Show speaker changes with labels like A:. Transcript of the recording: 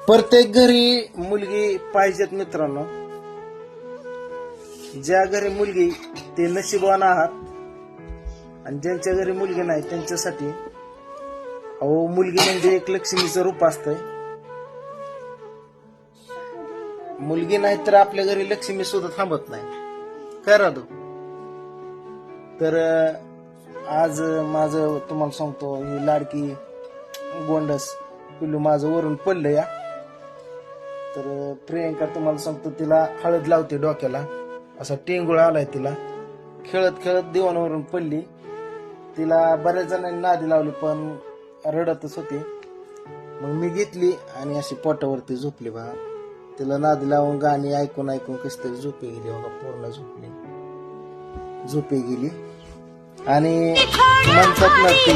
A: प्रत्येक घरी मुलगी पाहिजेत मित्रांनो. ज्या घरी मुलगी ते नशीबवान आहात, आणि ज्यांच्या घरी मुलगी नाही त्यांच्यासाठी अहो मुलगी म्हणजे एक लक्ष्मीचं रूप असतंय. मुलगी नाही तर आपल्या घरी लक्ष्मी सुद्धा थांबत नाही. करा तो तर आज माझं तुम्हाला सांगतो, ही लाडकी गोंडस पिल्लू माझं वरून पडलं या. तर प्रियंका तुम्हाला सांगतो, तिला हळद लावते डोक्याला, असा टेंगुळ आलाय तिला. खेळत खेळत दिवाणावरून पडली. तिला बऱ्याच जणांनी नादी लावली पण रडतच होती. मग मी घेतली आणि अशी पोटावरती झोपली बघा. तिला नादी लावून गाणी ऐकून ऐकून कशी तरी झोपी गेली बघा. पूर्ण झोपी गेली. आणि म्हणतात ना की